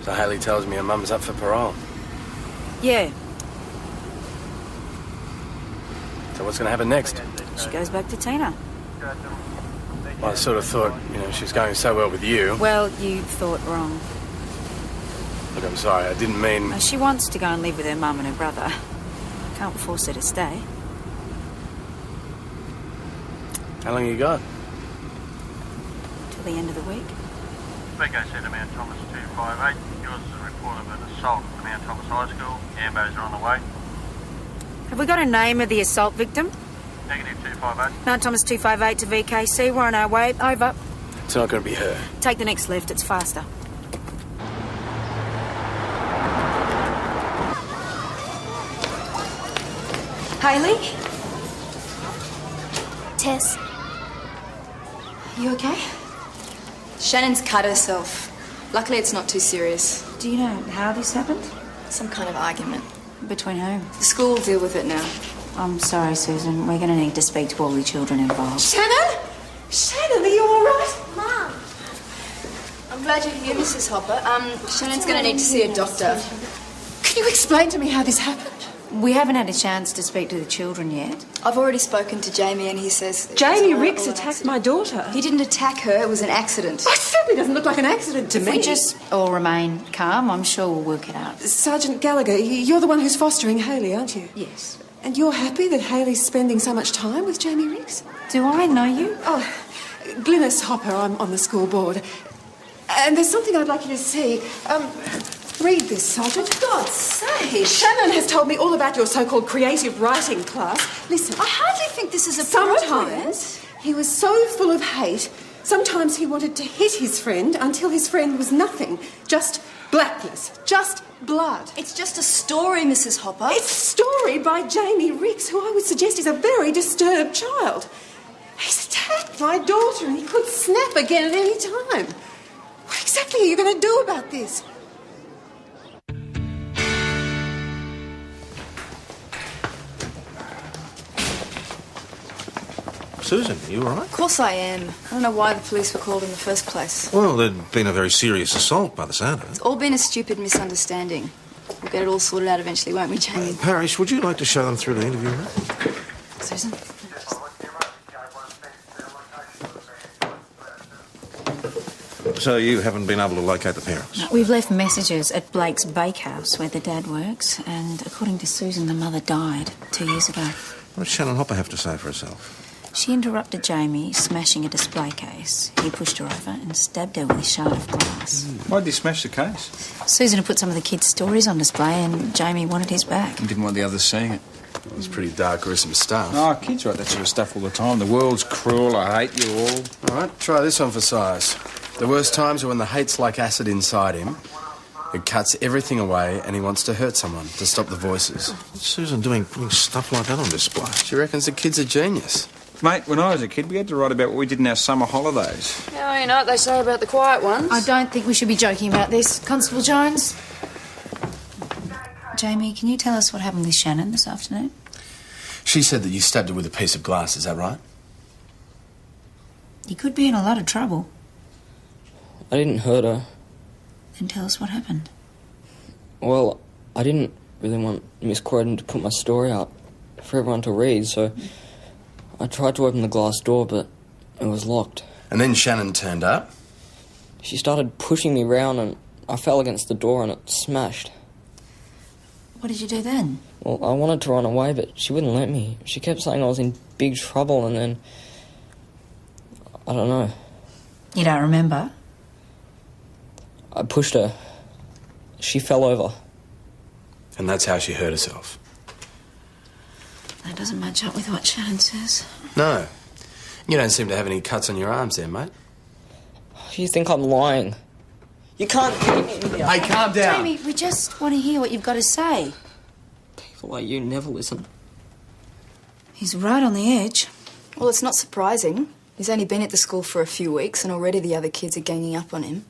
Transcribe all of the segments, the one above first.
So Hayley tells me her mum's up for parole. Yeah. So what's going to happen next? She goes back to Tina. Well, I sort of thought, she was going so well with you. Well, you thought wrong. Look, I'm sorry, I didn't mean... She wants to go and live with her mum and her brother. Can't force her to stay. How long you got? Till the end of the week. VK said to Mount Thomas 258. Yours is a report of an assault at the Mount Thomas High School. Ambos are on the way. Have we got a name of the assault victim? Negative 258. Mount Thomas 258 to VKC. We're on our way. Over. It's not going to be her. Take the next left. It's faster. Hayley? Tess. You okay? Shannon's cut herself. Luckily it's not too serious. Do you know how this happened? Some kind of argument. Between whom? The school will deal with it now. I'm sorry, Susan. We're going to need to speak to all the children involved. Shannon? Shannon, are you all right? Mum! I'm glad you're here, Mrs. Hopper. Shannon's going to need to see a doctor. Can you explain to me how this happened? We haven't had a chance to speak to the children yet. I've already spoken to Jamie and he says... Jamie Ricks attacked my daughter. He didn't attack her, it was an accident. It certainly doesn't look like an accident to If me. we just all remain calm, I'm sure we'll work it out. Sergeant Gallagher, you're the one who's fostering Hayley, aren't you? Yes. And you're happy that Hayley's spending so much time with Jamie Ricks? Do I know you? Oh, Glynis Hopper, I'm on the school board. And there's something I'd like you to see. Read this, Sergeant. For God's sake. Shannon has told me all about your so-called creative writing class. Listen. I hardly think this is appropriate. Sometimes he was so full of hate, sometimes he wanted to hit his friend until his friend was nothing. Just blackness. Just blood. It's just a story, Mrs. Hopper. It's a story by Jamie Ricks, who I would suggest is a very disturbed child. He's attacked my daughter and he could snap again at any time. What exactly are you going to do about this? Susan, are you all right? Of course I am. I don't know why the police were called in the first place. Well, there'd been a very serious assault by the sound of it. It's all been a stupid misunderstanding. We'll get it all sorted out eventually, won't we, Jamie? Parrish, would you like to show them through the interview room? Susan? So you haven't been able to locate the parents? We've left messages at Blake's bakehouse, where the dad works, and according to Susan, the mother died 2 years ago. What does Shannon Hopper have to say for herself? She interrupted Jamie, smashing a display case. He pushed her over and stabbed her with a shard of glass. Why did he smash the case? Susan had put some of the kids' stories on display and Jamie wanted his back. He didn't want the others seeing it. It was pretty dark, gruesome stuff. Oh, kids write that sort of stuff all the time. The world's cruel, I hate you all. All right, try this on for size. The worst times are when the hate's like acid inside him. It cuts everything away and he wants to hurt someone to stop the voices. What's Susan doing putting stuff like that on display? She reckons the kid's a genius. Mate, when I was a kid, we had to write about what we did in our summer holidays. Yeah, you know what they say about the quiet ones. I don't think we should be joking about this. Constable Jones? Jamie, can you tell us what happened with Shannon this afternoon? She said that you stabbed her with a piece of glass, is that right? You could be in a lot of trouble. I didn't hurt her. Then tell us what happened. Well, I didn't really want Miss Croydon to put my story out for everyone to read, so I tried to open the glass door, but it was locked. And then Shannon turned up? She started pushing me round and I fell against the door and it smashed. What did you do then? Well, I wanted to run away, but she wouldn't let me. She kept saying I was in big trouble and then... I don't know. You don't remember? I pushed her. She fell over. And that's how she hurt herself? That doesn't match up with what Shannon says. No. You don't seem to have any cuts on your arms there, mate. You think I'm lying? You can't keep me here. Hey, calm down. Jamie, we just want to hear what you've got to say. People like you never listen. He's right on the edge. Well, it's not surprising. He's only been at the school for a few weeks and already the other kids are ganging up on him.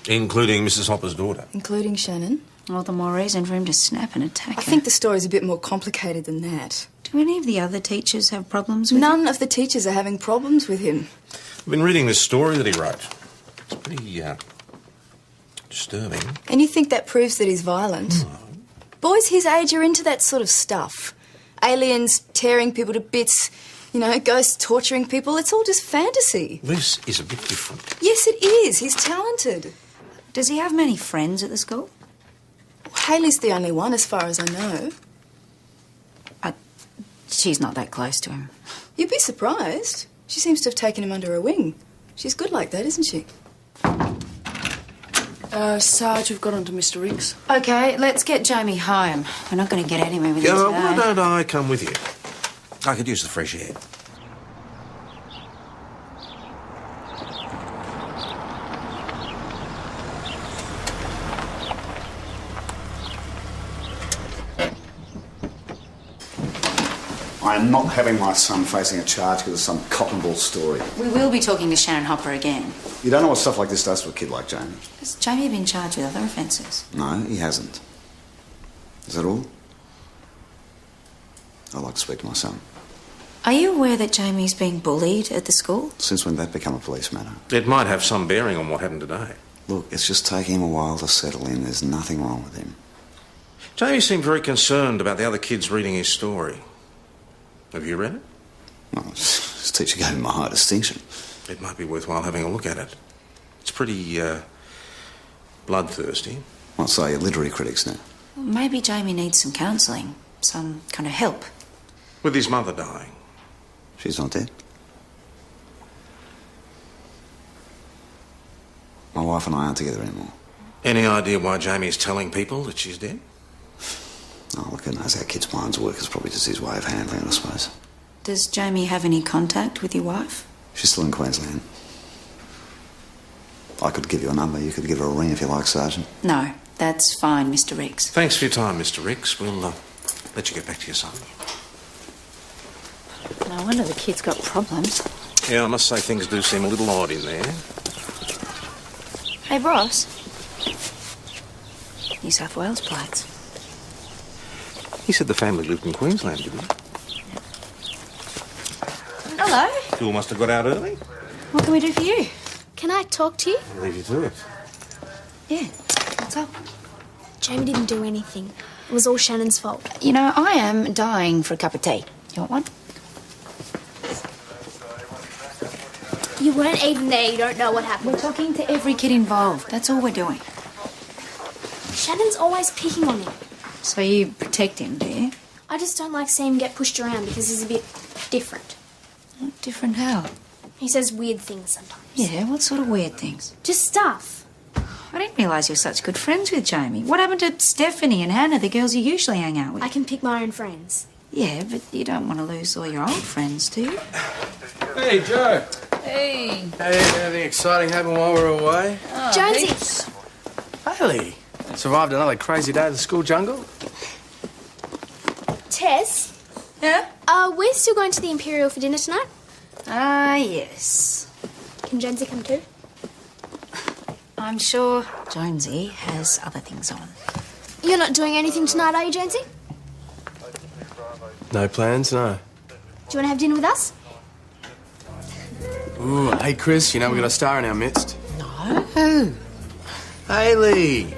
Including Mrs. Hopper's daughter? Including Shannon. All the more reason for him to snap and attack her. I think the story's a bit more complicated than that. Do any of the other teachers have problems with None of the teachers are having problems with him. I've been reading this story that he wrote. It's Disturbing. And you think that proves that he's violent? Boys his age are into that sort of stuff. Aliens tearing people to bits, you know, ghosts torturing people. It's all just fantasy. This is a bit different. Yes, it is. He's talented. Does he have many friends at the school? Hayley's the only one, as far as I know. She's not that close to him. You'd be surprised. She seems to have taken him under her wing. She's good like that, isn't she? Sarge, we've got on to Mr. Riggs. Okay, let's get Jamie home. We're not going to get anywhere with him today. Why don't I come with you? I could use the fresh air. I am not having my son facing a charge because of some cotton ball story. We will be talking to Shannon Hopper again. You don't know what stuff like this does to a kid like Jamie. Has Jamie been charged with other offences? No, he hasn't. Is that all? I'd like to speak to my son. Are you aware that Jamie's being bullied at the school? Since when did that become a police matter? It might have some bearing on what happened today. Look, it's just taking him a while to settle in. There's nothing wrong with him. Jamie seemed very concerned about the other kids reading his story. Have you read it? Well, his teacher gave him a high distinction. It might be worthwhile having a look at it. It's pretty, bloodthirsty. What say your literary critics now? Well, maybe Jamie needs some counselling, some kind of help. With his mother dying. She's not dead. My wife and I aren't together anymore. Any idea why Jamie's telling people that she's dead? Oh, look, who knows how kids' minds work. It's probably just his way of handling it, I suppose. Does Jamie have any contact with your wife? She's still in Queensland. I could give you a number. You could give her a ring if you like, Sergeant. No, that's fine, Mr. Riggs. Thanks for your time, Mr. Riggs. We'll let you get back to your son. No wonder the kid's got problems. Yeah, I must say things do seem a little odd in there. Hey, Ross. New South Wales plates. He said the family lived in Queensland, didn't he? Hello. School must have got out early. What can we do for you? Can I talk to you? I'll leave you to it. Yeah. What's up? Jamie didn't do anything. It was all Shannon's fault. You know, I am dying for a cup of tea. You want one? You weren't even there. You don't know what happened. We're talking to every kid involved. That's all we're doing. Shannon's always picking on him. So you protect him, do you? I just don't like seeing him get pushed around because he's a bit different. Different how? He says weird things sometimes. Yeah, what sort of weird things? Just stuff. I didn't realise you were such good friends with Jamie. What happened to Stephanie and Hannah, the girls you usually hang out with? I can pick my own friends. Yeah, but you don't want to lose all your old friends, do you? Hey, Joe. Hey. Hey, anything exciting happened while we were away? Jonesy. Haley, survived another crazy day of the school jungle? Tess. Yeah? We're still going to the Imperial for dinner tonight. Ah, yes. Can Jonesy come too? I'm sure Jonesy has other things on. You're not doing anything tonight, are you, Jonesy? No plans, no. Do you want to have dinner with us? Ooh, hey, Chris, you know we got a star in our midst. No. Who? Haley.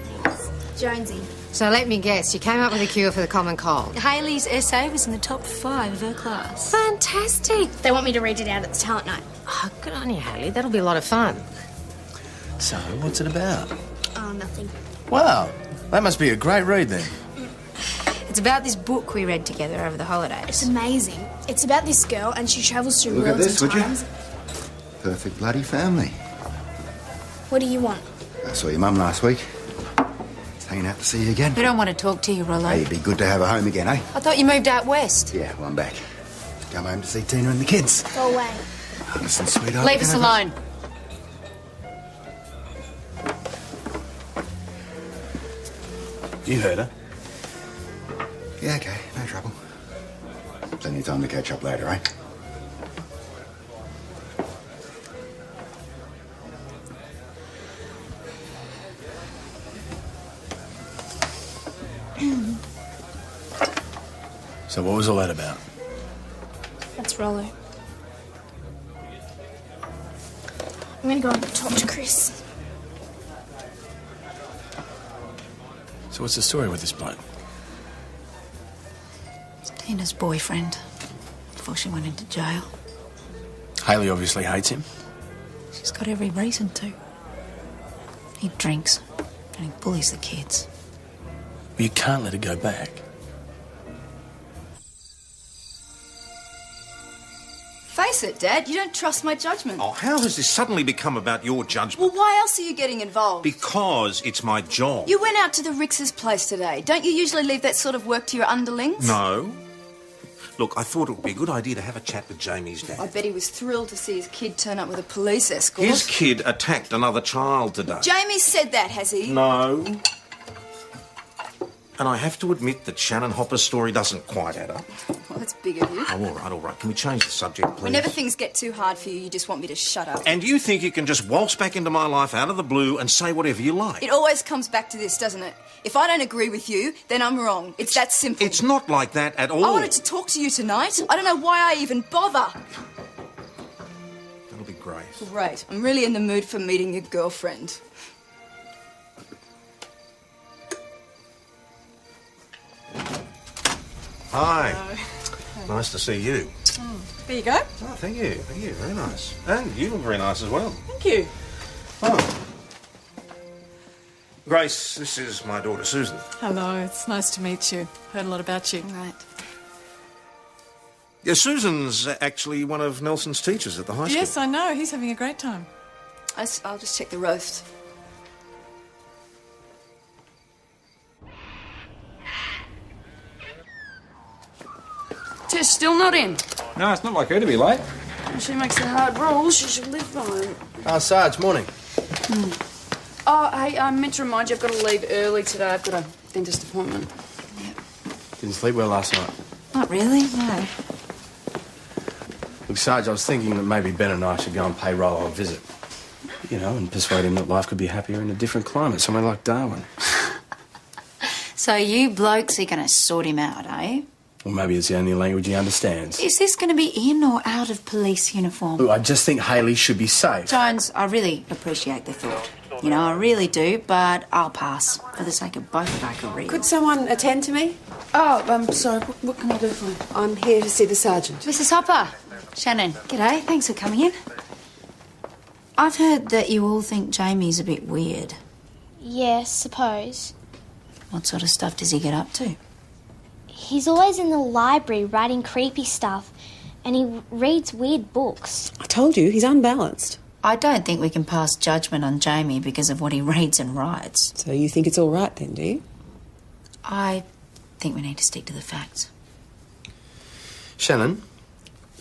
Jonesy. So let me guess, you came up with a cure for the common cold. Haley's essay was in the top 5 of her class. Fantastic. They want me to read it out at the talent night. Oh, good on you, Haley. That'll be a lot of fun. So, what's it about? Oh, nothing. Wow, that must be a great read then. It's about this book we read together over the holidays. It's amazing. It's about this girl and she travels through Look at worlds this, and would you? times. Perfect bloody family. What do you want? I saw your mum last week. It's hanging out to see you again. We don't want to talk to you, Rollo. Hey, it'd be good to have her home again, eh? I thought you moved out west. Yeah, well, I'm back. Come home to see Tina and the kids. Go away. Oh, listen, sweetheart. Leave us alone. You heard her. Yeah, okay, no trouble. Plenty of time to catch up later, eh? So what was all that about? That's Rollo. I'm gonna go and talk to Chris. So what's the story with this bloke? It's Tina's boyfriend, before she went into jail. Hayley obviously hates him. She's got every reason to. He drinks, and he bullies the kids. But you can't let her go back. Face it, Dad, you don't trust my judgment. Oh, how has this suddenly become about your judgment? Well, why else are you getting involved? Because it's my job. You went out to the Rickses' place today. Don't you usually leave that sort of work to your underlings? No. Look, I thought it would be a good idea to have a chat with Jamie's dad. I bet he was thrilled to see his kid turn up with a police escort. His kid attacked another child today. Jamie said that, has he? No. And I have to admit that Shannon Hopper's story doesn't quite add up. Well, that's big of you. Oh, all right. Can we change the subject, please? Whenever things get too hard for you, you just want me to shut up. And you think you can just waltz back into my life out of the blue and say whatever you like? It always comes back to this, doesn't it? If I don't agree with you, then I'm wrong. It's that simple. It's not like that at all. I wanted to talk to you tonight. I don't know why I even bother. That'll be great. Great. I'm really in the mood for meeting your girlfriend. Hi. Nice to see you. There you go. Oh, thank you. Very nice. And you look very nice as well. Thank you. Oh. Grace, this is my daughter, Susan. Hello, it's nice to meet you. Heard a lot about you. Right. Yeah, Susan's actually one of Nelson's teachers at the high school. Yes, I know. He's having a great time. I'll just check the roast. Tess still not in. No, it's not like her to be late. She makes the hard rules. She should live by them. Sarge, morning. Oh, hey, I meant to remind you, I've got to leave early today. I've got a dentist appointment. Didn't sleep well last night. Not really, no. Look, Sarge, I was thinking that maybe Ben and I should go and pay Rollo a visit. You know, and persuade him that life could be happier in a different climate, somewhere like Darwin. So you blokes are going to sort him out, eh? Or maybe it's the only language he understands. Is this going to be in or out of police uniform? Look, I just think Hayley should be safe. Jones, I really appreciate the thought. You know, I really do, but I'll pass for the sake of both of our careers. Could someone attend to me? Oh, I'm sorry. What can I do for you? I'm here to see the sergeant. Mrs. Hopper. Shannon, g'day. Thanks for coming in. I've heard that you all think Jamie's a bit weird. Yes, suppose. What sort of stuff does he get up to? He's always in the library writing creepy stuff, and he reads weird books. I told you, he's unbalanced. I don't think we can pass judgment on Jamie because of what he reads and writes. So you think it's all right then, do you? I think we need to stick to the facts. Shannon,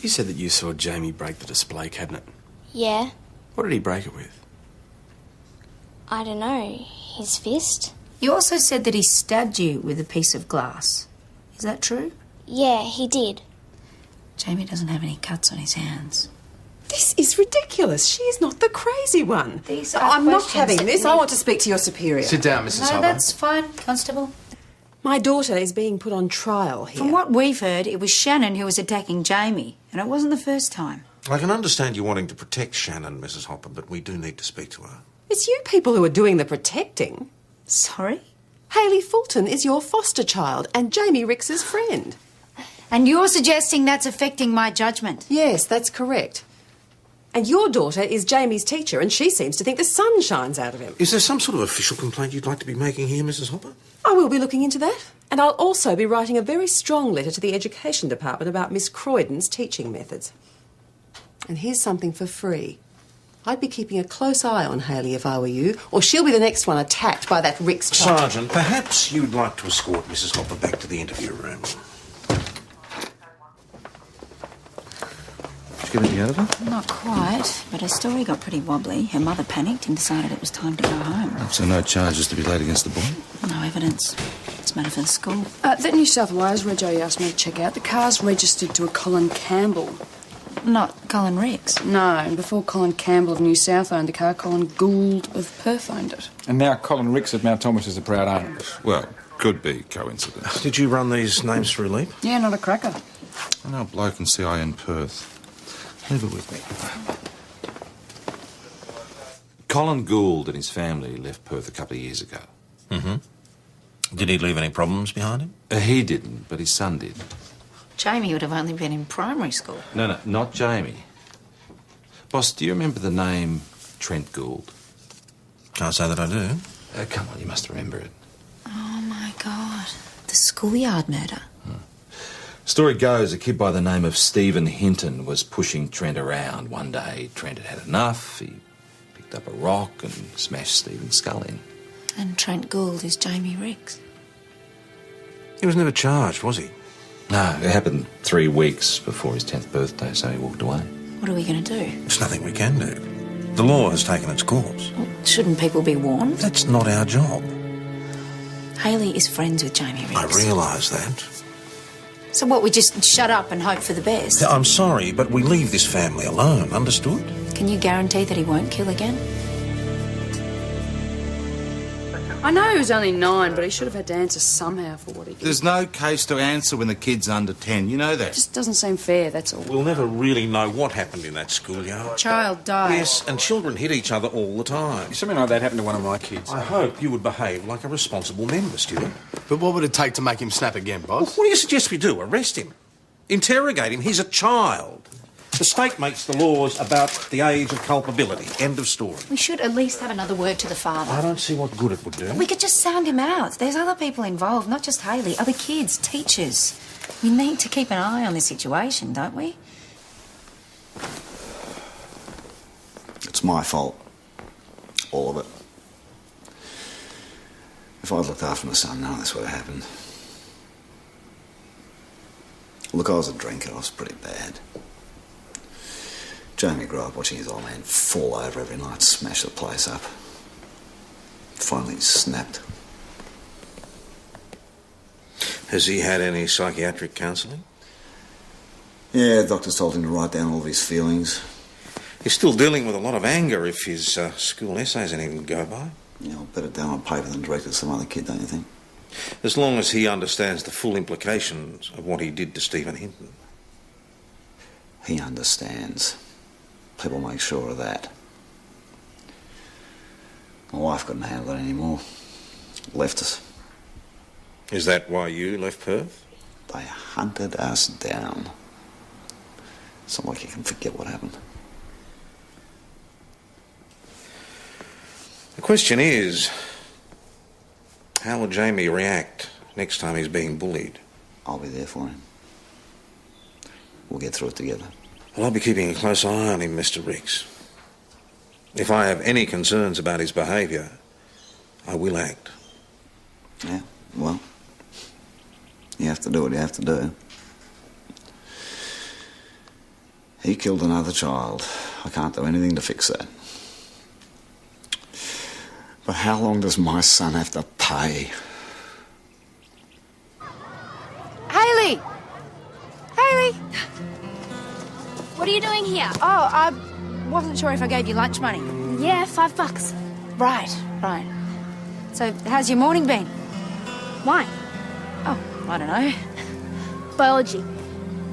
you said that you saw Jamie break the display cabinet. Yeah, What did he break it with? I don't know. His fist? You also said that he stabbed you with a piece of glass. Is that true? Yeah, he did. Jamie doesn't have any cuts on his hands. This is ridiculous. She is not the crazy one. These are I'm not questions having that this. need- I want to speak to your superior. Sit down, Mrs. No, Hopper. that's fine, Constable. My daughter is being put on trial here. From what we've heard, it was Shannon who was attacking Jamie, and it wasn't the first time. I can understand you wanting to protect Shannon, Mrs. Hopper, but we do need to speak to her. It's you people who are doing the protecting. Sorry? Hayley Fulton is your foster child and Jamie Ricks's friend. And you're suggesting that's affecting my judgment? Yes, that's correct. And your daughter is Jamie's teacher, and she seems to think the sun shines out of him. Is there some sort of official complaint you'd like to be making here, Mrs. Hopper? I will be looking into that. And I'll also be writing a very strong letter to the Education Department about Miss Croydon's teaching methods. And here's something for free. I'd be keeping a close eye on Hayley if I were you, or she'll be the next one attacked by that Ricks child. Sergeant, perhaps you'd like to escort Mrs. Hopper back to the interview room. Did you get anything out of her? Not quite, but her story got pretty wobbly. Her mother panicked and decided it was time to go home. So no charges to be laid against the boy? No evidence. It's a matter for the school. That New South Wales rego you asked me to check out, the car's registered to a Colin Campbell. Not Colin Ricks. No, and before Colin Campbell of New South owned the car, Colin Gould of Perth owned it. And now Colin Ricks of Mount Thomas is a proud owner. Well, could be coincidence. Did you run these names through Leap? Yeah, not a cracker. I know a bloke in CI in Perth. Leave it with me. Colin Gould and his family left Perth a couple of years ago. Mm-hmm. Did he leave any problems behind him? He didn't, but his son did. Jamie would have only been in primary school. No, not Jamie. Boss, do you remember the name Trent Gould? Can't say that I do. Come on, you must remember it. Oh, my God. The schoolyard murder. Story goes, a kid by the name of Stephen Hinton was pushing Trent around. One day, Trent had had enough. He picked up a rock and smashed Stephen's skull in. And Trent Gould is Jamie Riggs. He was never charged, was he? No, it happened 3 weeks before his 10th birthday, so he walked away. What are we going to do? There's nothing we can do. The law has taken its course. Well, shouldn't people be warned? That's not our job. Hayley is friends with Jamie Riggs. I realise that. So what, we just shut up and hope for the best? I'm sorry, but we leave this family alone, understood? Can you guarantee that he won't kill again? I know he was only 9, but he should have had to answer somehow for what he did. There's no case to answer when the kid's under 10. You know that. It just doesn't seem fair, that's all. We'll never really know what happened in that schoolyard. Child died. Yes, and children hit each other all the time. Something like that happened to one of my kids. I hope you would behave like a responsible member, Stuart. But what would it take to make him snap again, boss? What do you suggest we do? Arrest him? Interrogate him? He's a child. The state makes the laws about the age of culpability. End of story. We should at least have another word to the father. I don't see what good it would do. We could just sound him out. There's other people involved, not just Hayley. Other kids, teachers. We need to keep an eye on this situation, don't we? It's my fault. All of it. If I'd looked after my son, none of this would have happened. Look, I was a drinker. I was pretty bad. Jamie grew up watching his old man fall over every night, smash the place up. Finally, he snapped. Has he had any psychiatric counselling? Yeah, doctors told him to write down all of his feelings. He's still dealing with a lot of anger if his school essays anything to go by. Yeah, I'll put it down on paper than direct it to some other kid, don't you think? As long as he understands the full implications of what he did to Stephen Hinton. He understands. People make sure of that. My wife couldn't handle it anymore. Left us. Is that why you left Perth? They hunted us down. It's not like you can forget what happened. The question is, how will Jamie react next time he's being bullied? I'll be there for him. We'll get through it together. Well, I'll be keeping a close eye on him, Mr. Riggs. If I have any concerns about his behaviour, I will act. Yeah, well, you have to do what you have to do. He killed another child. I can't do anything to fix that. But how long does my son have to pay? Hayley! Hayley! What are you doing here? Oh, I wasn't sure if I gave you lunch money. Yeah, $5. Right. So, how's your morning been? Why? Oh, I don't know. Biology.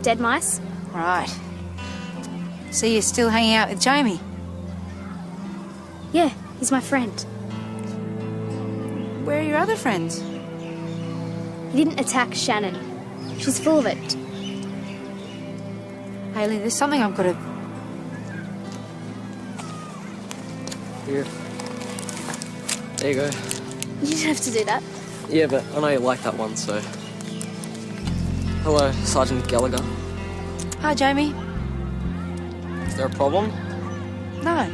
Dead mice? Right. So you're still hanging out with Jamie? Yeah, he's my friend. Where are your other friends? He didn't attack Shannon. She's full of it. Hayley, there's something I've got to... Here. There you go. You didn't have to do that. Yeah, but I know you like that one, so... Hello, Sergeant Gallagher. Hi, Jamie. Is there a problem? No,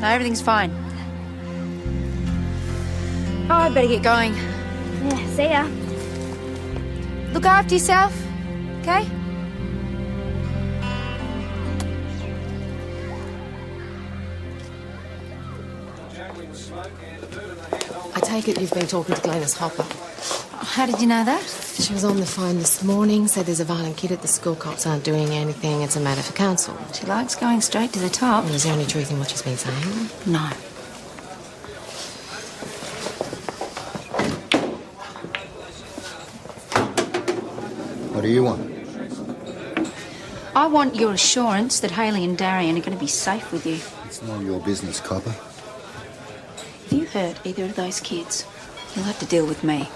everything's fine. Oh, I'd better get going. Yeah, see ya. Look after yourself, okay? I take it you've been talking to Glenys Hopper. How did you know that? She was on the phone this morning, said there's a violent kid at the school, cops aren't doing anything, it's a matter for council. She likes going straight to the top. Is there any truth in what she's been saying? No. What do you want? I want your assurance that Hayley and Darian are going to be safe with you. It's none of your business, copper. If you hurt either of those kids, you'll have to deal with me.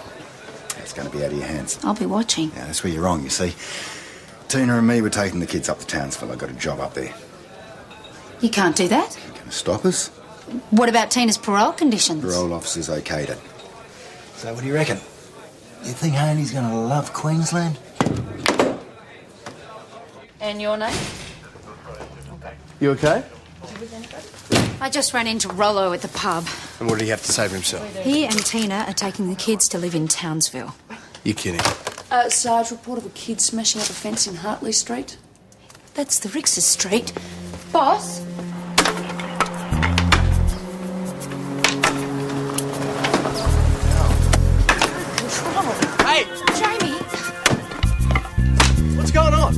going to be out of your hands. I'll be watching. Yeah, that's where you're wrong, you see. Tina and me were taking the kids up to Townsville. I got a job up there. You can't do that. Can it stop us? What about Tina's parole conditions? Parole officers okayed it. So what do you reckon? You think Hayley's going to love Queensland? And your name? You okay? I just ran into Rollo at the pub. And what did he have to say for himself? He and Tina are taking the kids to live in Townsville. You're kidding. Sarge, report of a kid smashing up a fence in Hartley Street. That's the Rix's Street. Boss? Hey! Jamie! What's going on?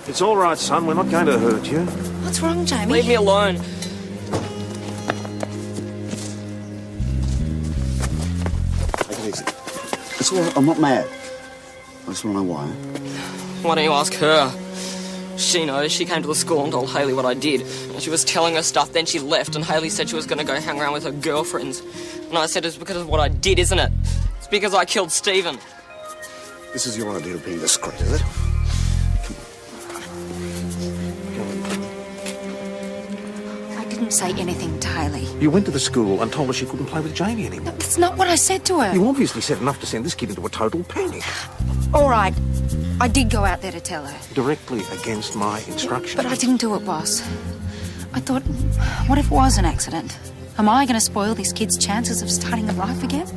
It's all right, son. We're not going to hurt you. What's wrong, Jamie? Leave me alone. Take it easy. It's all right. I'm not mad. I just want to know why. Why don't you ask her? She knows. She came to the school and told Hayley what I did. And she was telling her stuff, then she left, and Hayley said she was going to go hang around with her girlfriends. And I said, it's because of what I did, isn't it? It's because I killed Stephen. This is your idea of being discreet, is it? I didn't say anything to Hayley. You went to the school and told her she couldn't play with Jamie anymore. That's not what I said to her. You obviously said enough to send this kid into a total panic. All right. I did go out there to tell her. Directly against my instructions. But I didn't do it, boss. I thought, what if it was an accident? Am I going to spoil this kid's chances of starting a life again?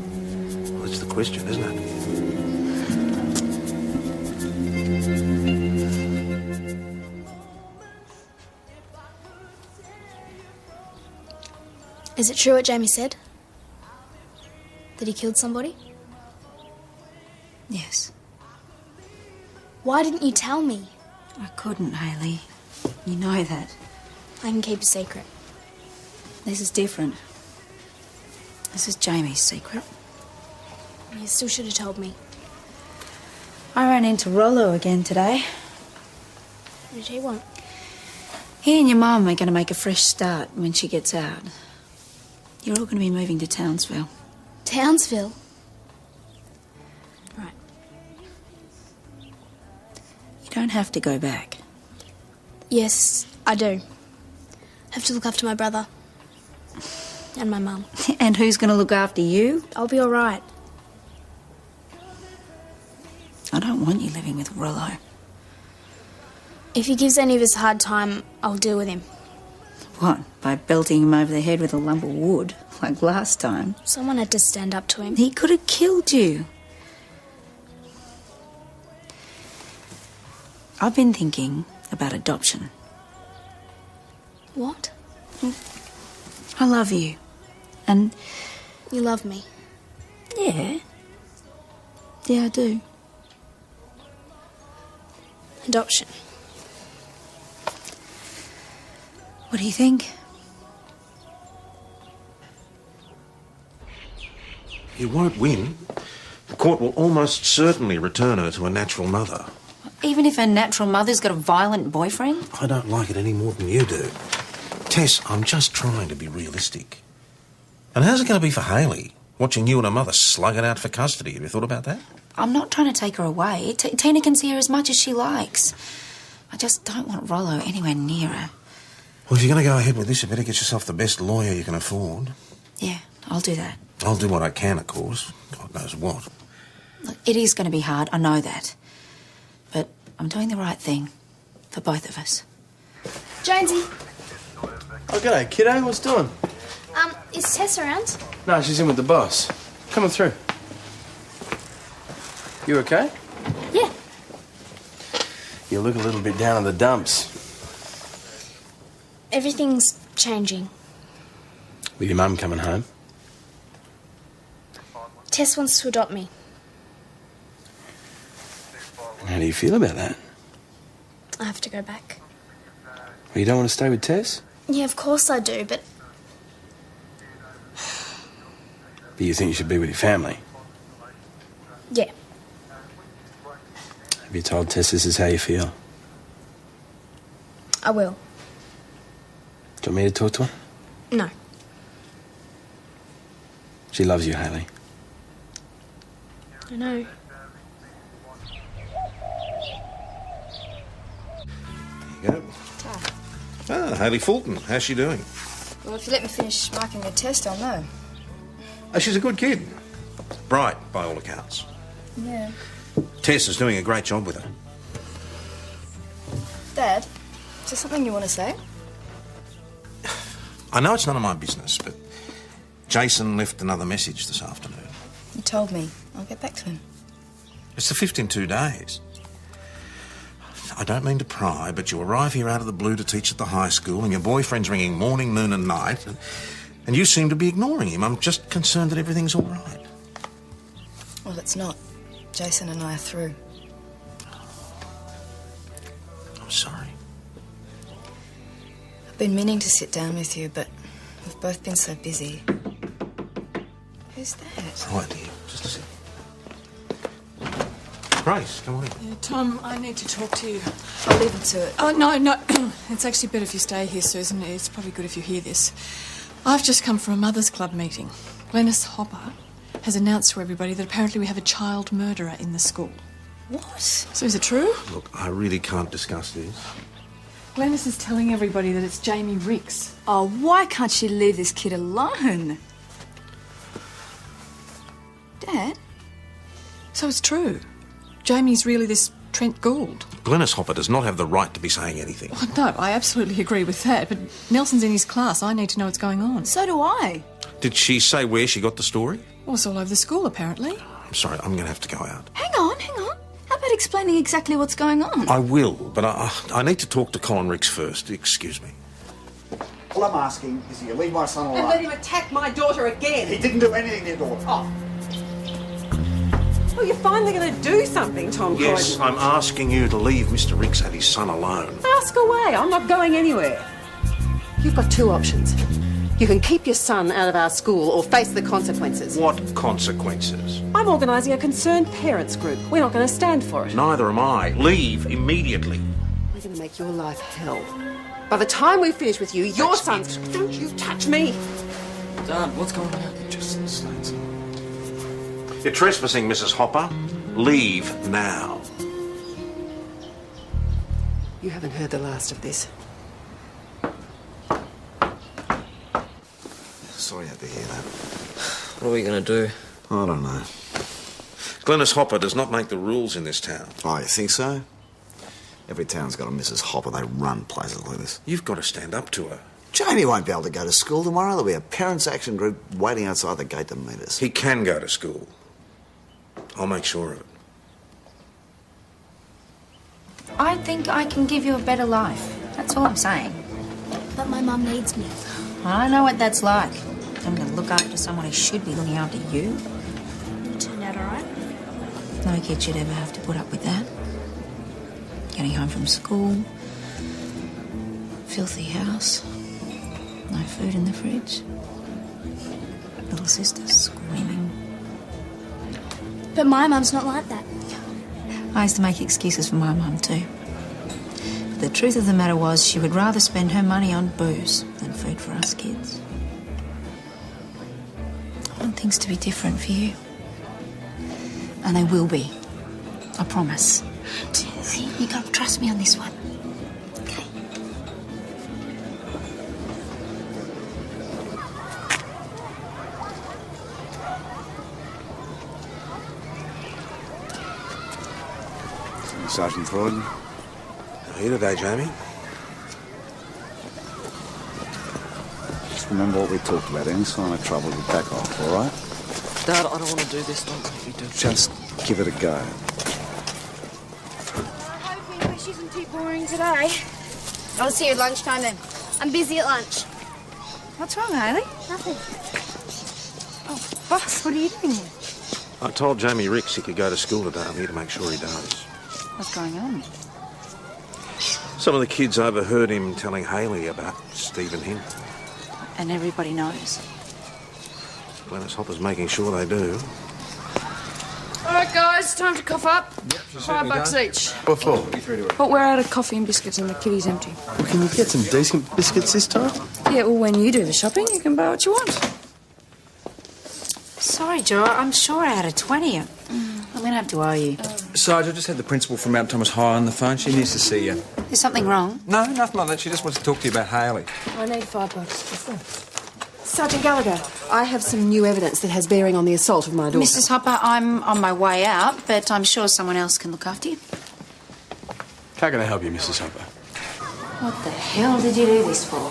Well, that's the question, isn't it? Is it true what Jamie said? That he killed somebody? Yes. Why didn't you tell me? I couldn't, Hayley. You know that. I can keep a secret. This is different. This is Jamie's secret. You still should have told me. I ran into Rollo again today. What did he want? He and your mum are going to make a fresh start when she gets out. You're all going to be moving to Townsville. Townsville? Right. You don't have to go back. Yes, I do. Have to look after my brother. And my mum. And who's going to look after you? I'll be all right. I don't want you living with Rollo. If he gives any of us a hard time, I'll deal with him. What, by belting him over the head with a lump of wood, like last time? Someone had to stand up to him. He could have killed you. I've been thinking about adoption. What? I love you. And... You love me? Yeah. Yeah, I do. Adoption. What do you think? You won't win. The court will almost certainly return her to a natural mother. Even if her natural mother's got a violent boyfriend? I don't like it any more than you do. Tess, I'm just trying to be realistic. And how's it going to be for Hayley, watching you and her mother slug it out for custody? Have you thought about that? I'm not trying to take her away. Tina can see her as much as she likes. I just don't want Rollo anywhere near her. Well, if you're going to go ahead with this, you better get yourself the best lawyer you can afford. Yeah, I'll do that. I'll do what I can, of course. God knows what. Look, it is going to be hard, I know that. But I'm doing the right thing for both of us. Jonesy. Oh, g'day, kiddo. What's doing? Is Tess around? No, she's in with the boss. Coming through. You okay? Yeah. You look a little bit down in the dumps. Everything's changing. With your mum coming home? Tess wants to adopt me. How do you feel about that? I have to go back. Well, you don't want to stay with Tess? Yeah, of course I do, but... But you think you should be with your family? Yeah. Have you told Tess this is how you feel? I will. Do you want me to talk to her? No. She loves you, Hayley. I know. There you go. Ah, Hayley Fulton. How's she doing? Well, if you let me finish marking your test, I'll know. Oh, she's a good kid. Bright, by all accounts. Yeah. Tess is doing a great job with her. Dad, is there something you want to say? I know it's none of my business, but Jason left another message this afternoon. You told me. I'll get back to him. It's the 5th in 2 days. I don't mean to pry, but you arrive here out of the blue to teach at the high school and your boyfriend's ringing morning, noon and night and you seem to be ignoring him. I'm just concerned that everything's all right. Well, it's not. Jason and I are through. I'm sorry. I've been meaning to sit down with you, but we've both been so busy. Who's that? Right here. Just a second. Grace, come on in. Yeah, Tom, I need to talk to you. I'll leave it to it. Oh, no. It's actually better if you stay here, Susan. It's probably good if you hear this. I've just come from a Mothers Club meeting. Glenys Hopper has announced to everybody that apparently we have a child murderer in the school. What? So is it true? Look, I really can't discuss this. Glenys is telling everybody that it's Jamie Ricks. Oh, why can't she leave this kid alone? Dad? So it's true. Jamie's really this Trent Gould. Glenys Hopper does not have the right to be saying anything. Well, no, I absolutely agree with that, but Nelson's in his class. I need to know what's going on. So do I. Did she say where she got the story? Well, it's all over the school, apparently. I'm sorry, I'm going to have to go out. Hang on. How about explaining exactly what's going on? I will, but I need to talk to Colin Ricks first. Excuse me. All I'm asking is that you leave my son alone. And let him attack my daughter again. He didn't do anything to your daughter. Oh. Well, you're finally going to do something, Tom Croydon. Yes, I'm asking you to leave Mr. Ricks and his son alone. Ask away. I'm not going anywhere. You've got 2 options. You can keep your son out of our school or face the consequences. What consequences? I'm organising a concerned parents group. We're not going to stand for it. Neither am I. Leave immediately. We're going to make your life hell. By the time we finish with you, your son's... Don't you touch me! Dad, what's going on? Just slow. You're trespassing, Mrs. Hopper. Leave now. You haven't heard the last of this. Sorry I had to hear that. What are we going to do? I don't know. Glenys Hopper does not make the rules in this town. Oh, you think so? Every town's got a Mrs. Hopper. They run places like this. You've got to stand up to her. Jamie won't be able to go to school tomorrow. There'll be a parents' action group waiting outside the gate to meet us. He can go to school. I'll make sure of it. I think I can give you a better life. That's all I'm saying. But my mum needs me. I know what that's like. I'm going to look after someone who should be looking after you. It turned out all right. No kid should ever have to put up with that. Getting home from school, filthy house, no food in the fridge, little sister screaming. But my mum's not like that. I used to make excuses for my mum too. But the truth of the matter was she would rather spend her money on booze than food for us kids. I want things to be different for you. And they will be. I promise. See, you got to trust me on this one. Okay. Sergeant Croydon. How are you today, Jamie? Just remember what we talked about. Any sign of trouble, you back off, all right? Dad, I don't want to do this. Don't make me do it. Just give it a go. I'm hoping wish isn't too boring today. I'll see you at lunchtime then. I'm busy at lunch. What's wrong, Hayley? Nothing. Oh, boss, what are you doing here? I told Jamie Ricks he could go to school today. I'm here to make sure he does. What's going on? Some of the kids overheard him telling Hayley about Stephen Hinton. And everybody knows. Glenys Hopper's making sure they do. All right, guys, time to cough up. $5 each. What for? But we're out of coffee and biscuits and the kitty's empty. Well, can you get some decent biscuits this time? Yeah, well, when you do the shopping, you can buy what you want. Sorry, Joe, I'm sure I had a 20. don't have to, are you? Sarge, I just had the principal from Mount Thomas High on the phone. She needs to see you. There's something wrong? No, nothing like that. She just wants to talk to you about Hayley. I need $5. Sergeant Gallagher, I have some new evidence that has bearing on the assault of my daughter. Mrs. Hopper, I'm on my way out, but I'm sure someone else can look after you. How can I help you, Mrs. Hopper? What the hell did you do this for?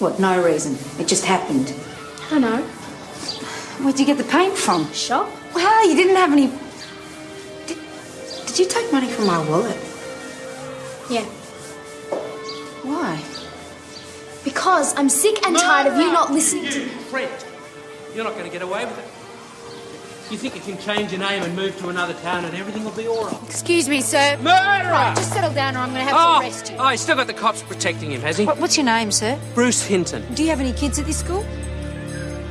What, no reason? It just happened? I don't know. Where'd you get the paint from? Shop? Well, you didn't have any... Did you take money from my wallet? Yeah. Why? Because I'm sick and tired of you not listening to me. Friend, you're not going to get away with it. You think you can change your name and move to another town and everything will be all right? Excuse me, sir. Murderer! Right, just settle down or I'm going to have to arrest you. Oh, he's still got the cops protecting him, has he? What's your name, sir? Bruce Hinton. Do you have any kids at this school?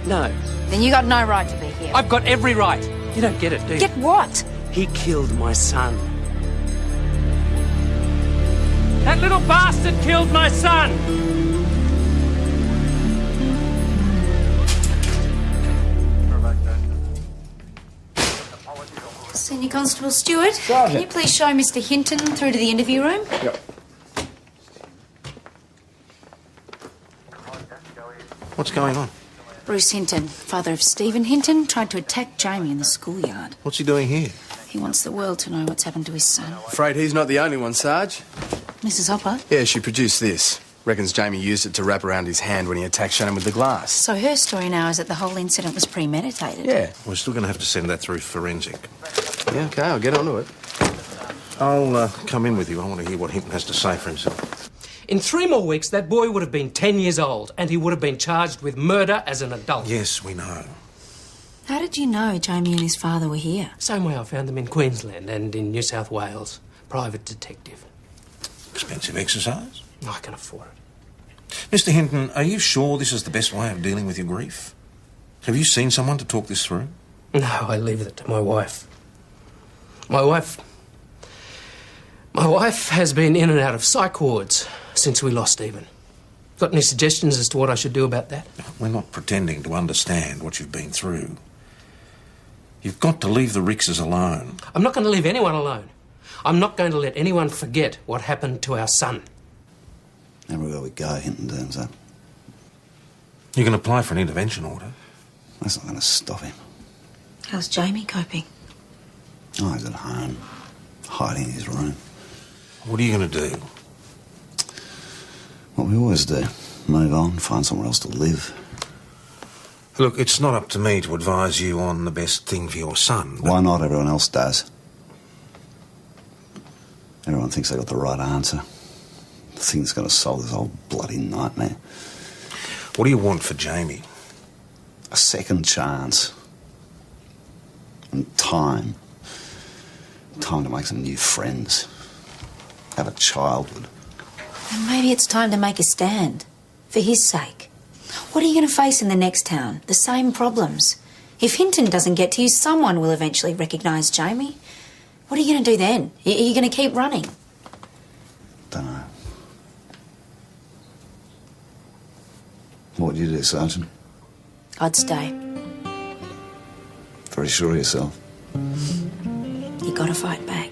No. Then you got no right to be here. I've got every right. You don't get it, do you? Get what? He killed my son. That little bastard killed my son! Senior Constable Stewart, can you please show Mr. Hinton through to the interview room? Yep. What's going on? Bruce Hinton, father of Stephen Hinton, tried to attack Jamie in the schoolyard. What's he doing here? He wants the world to know what's happened to his son. Afraid he's not the only one, Sarge. Mrs. Hopper? Yeah, she produced this. Reckons Jamie used it to wrap around his hand when he attacked Shannon with the glass. So her story now is that the whole incident was premeditated. Yeah. We're still going to have to send that through forensic. Yeah, OK, I'll get onto it. I'll come in with you. I want to hear what Hinton has to say for himself. In 3 more weeks, that boy would have been 10 years old and he would have been charged with murder as an adult. Yes, we know. How did you know Jamie and his father were here? Same way I found them in Queensland and in New South Wales. Private detective. Expensive exercise? I can afford it. Mr. Hinton, are you sure this is the best way of dealing with your grief? Have you seen someone to talk this through? No, I leave it to my wife. My wife has been in and out of psych wards since we lost Stephen. Got any suggestions as to what I should do about that? We're not pretending to understand what you've been through. You've got to leave the Rixes alone. I'm not going to leave anyone alone. I'm not going to let anyone forget what happened to our son. Everywhere we go, Hinton turns up. You can apply for an intervention order. That's not going to stop him. How's Jamie coping? Oh, he's at home, hiding in his room. What are you going to do? What we always do. Move on, find somewhere else to live. Look, it's not up to me to advise you on the best thing for your son. Why not? Everyone else does. Everyone thinks they got the right answer. The thing that's going to solve this whole bloody nightmare. What do you want for Jamie? A second chance. And time. Time to make some new friends. Have a childhood. And maybe it's time to make a stand. For his sake. What are you going to face in the next town? The same problems. If Hinton doesn't get to you, someone will eventually recognise Jamie. What are you going to do then? Are you going to keep running? Don't know. What would you do, Sergeant? I'd stay. Very sure of yourself. You got to fight back.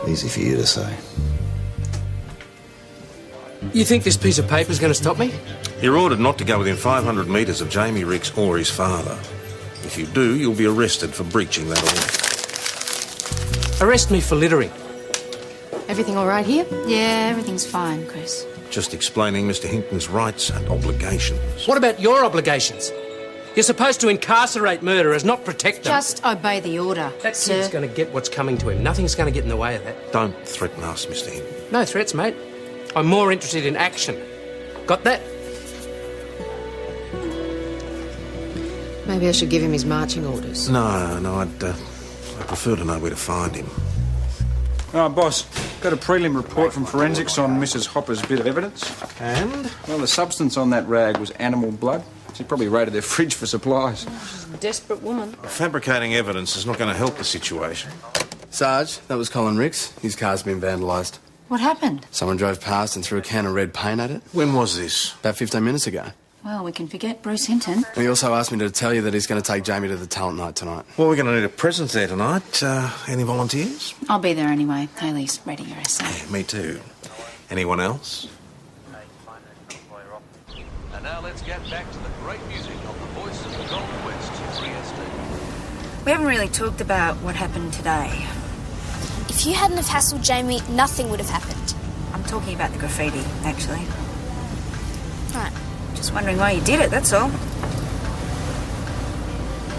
Easy for you to say. You think this piece of paper is going to stop me? You're ordered not to go within 500 metres of Jamie Rix or his father. If you do, you'll be arrested for breaching that order. Arrest me for littering. Everything all right here? Yeah, everything's fine, Chris. Just explaining Mr. Hinton's rights and obligations. What about your obligations? You're supposed to incarcerate murderers, not protect them. Just obey the order, That sir. kid's going to get what's coming to him. Nothing's going to get in the way of that. Don't threaten us, Mr. Hinton. No threats, mate. I'm more interested in action. Got that? Maybe I should give him his marching orders. No, I'd prefer to know where to find him. Boss, got a prelim report from forensics on Mrs. Hopper's bit of evidence. And? Well, the substance on that rag was animal blood. She probably raided their fridge for supplies. Desperate woman. Fabricating evidence is not going to help the situation. Sarge, that was Colin Rix. His car's been vandalised. What happened? Someone drove past and threw a can of red paint at it. When was this? About 15 minutes ago. Well, we can forget Bruce Hinton. He also asked me to tell you that he's going to take Jamie to the talent night tonight. Well, we're going to need a presence there tonight. Any volunteers? I'll be there anyway. Hayley's ready her essay. Yeah, me too. Anyone else? And now let's get back to the great music of the voice of the Gold West, 3SD. We haven't really talked about what happened today. If you hadn't have hassled Jamie, nothing would have happened. I'm talking about the graffiti, actually. Right. Just wondering why you did it, that's all.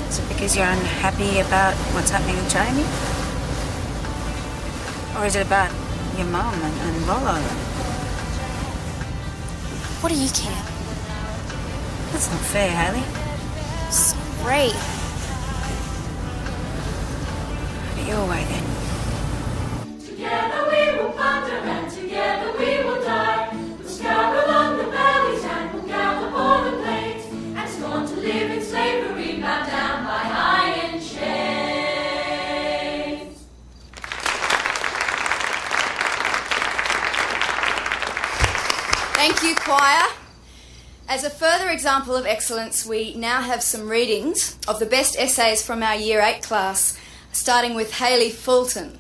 Is it because you're unhappy about what's happening with Jamie? Or is it about your mum and Rollo? What do you care? That's not fair, Hayley. Sorry. Have it your way, then. Together we will plunder and together we will die. We'll scour along the valleys and we'll gather for the plains and scorn to live in slavery, bound down by iron chains. Thank you, choir. As a further example of excellence, we now have some readings of the best essays from our Year 8 class, starting with Hayley Fulton.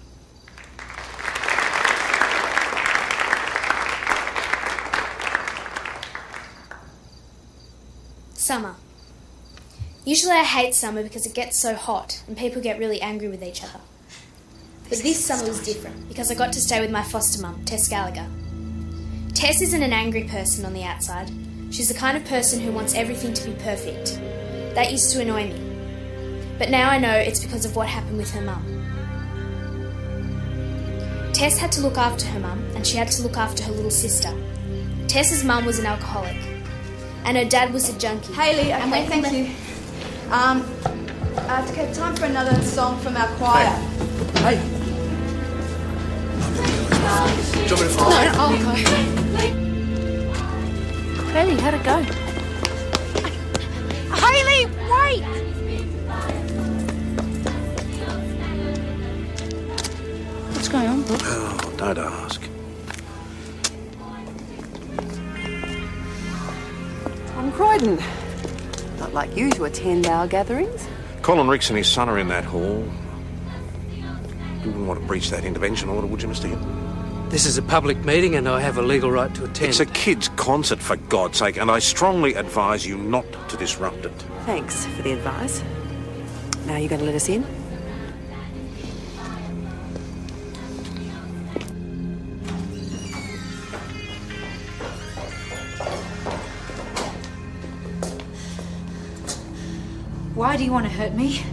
Summer. Usually I hate summer because it gets so hot and people get really angry with each other. But this summer was different because I got to stay with my foster mum, Tess Gallagher. Tess isn't an angry person on the outside. She's the kind of person who wants everything to be perfect. That used to annoy me. But now I know it's because of what happened with her mum. Tess had to look after her mum and she had to look after her little sister. Tess's mum was an alcoholic and her dad was a junkie. Hayley, okay, thank you. I have to have time for another song from our choir. Hey. Do you want me to follow? No, I'll go. Hayley, how'd it go? Hayley, wait! What's going on, Brooke? Oh, don't ask. From Croydon. Not like you to attend our gatherings. Colin Ricks and his son are in that hall. You wouldn't want to breach that intervention order, would you, Mr. Hinton? This is a public meeting and I have a legal right to attend. It's a kids' concert, for God's sake, and I strongly advise you not to disrupt it. Thanks for the advice. Now you're going to let us in? Why do you want to hurt me?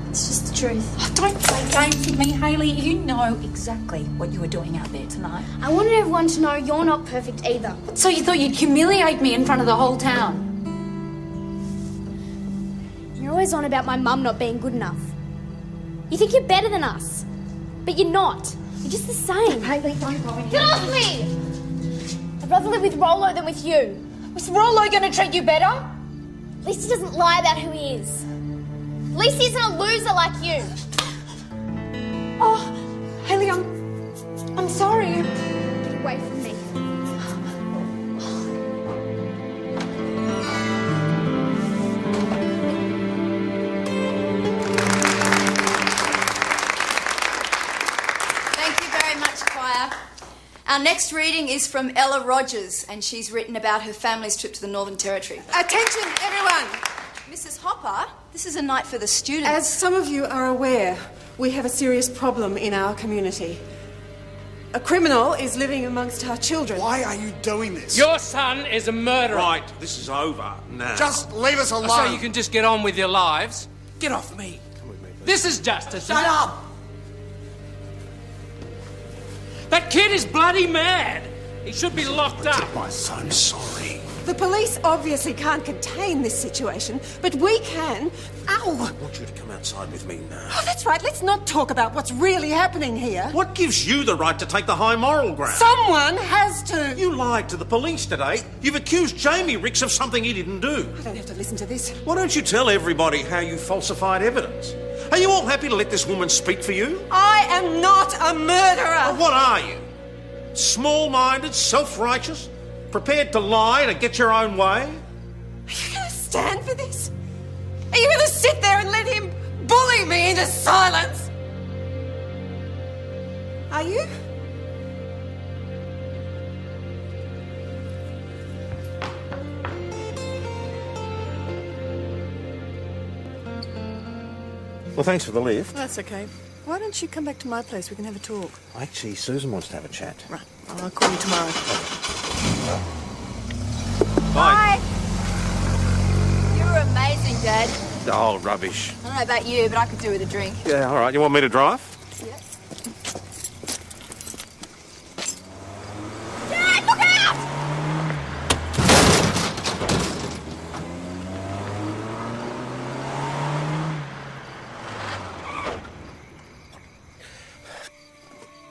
It's just the truth. Oh, don't play games with me, Hayley. You know exactly what you were doing out there tonight. I wanted everyone to know you're not perfect either. So you thought you'd humiliate me in front of the whole town? You're always on about my mum not being good enough. You think you're better than us, but you're not. You're just the same. Hayley, don't go in here. Get off me! I'd rather live with Rollo than with you. Was Rollo going to treat you better? At least he doesn't lie about who he is. At least he isn't a loser like you. Oh, Hayley, I'm sorry. Get away from me. Thank you very much, choir. Our next reading is from Ella Rogers, and she's written about her family's trip to the Northern Territory. Attention, everyone! Mrs. Hopper, this is a night for the students. As some of you are aware, we have a serious problem in our community. A criminal is living amongst our children. Why are you doing this? Your son is a murderer. Right, this is over now. Just leave us alone. So you can just get on with your lives. Get off me. Come with me, please. This is justice. Shut up! That kid is bloody mad. He should be locked up. My son, sorry. The police obviously can't contain this situation, but we can. Ow! I want you to come outside with me now. Oh, that's right. Let's not talk about what's really happening here. What gives you the right to take the high moral ground? Someone has to. You lied to the police today. You've accused Jamie Ricks of something he didn't do. I don't have to listen to this. Why don't you tell everybody how you falsified evidence? Are you all happy to let this woman speak for you? I am not a murderer. Well, what are you? Small-minded, self-righteous, prepared to lie to get your own way? stand for this? Are you going to sit there and let him bully me into silence? Are you? Well, thanks for the lift. That's okay. Why don't you come back to my place? We can have a talk. Actually, Susan wants to have a chat. Right. I'll call you tomorrow. Bye. You were amazing, Dad. Oh, rubbish. I don't know about you, but I could do with a drink. Yeah, all right. You want me to drive? Yes. Dad, look out!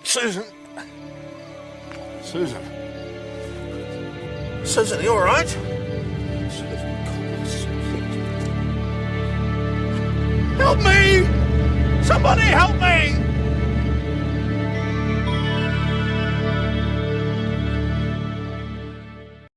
Susan. Susan. Susan, are you all right? Help me! Somebody help me!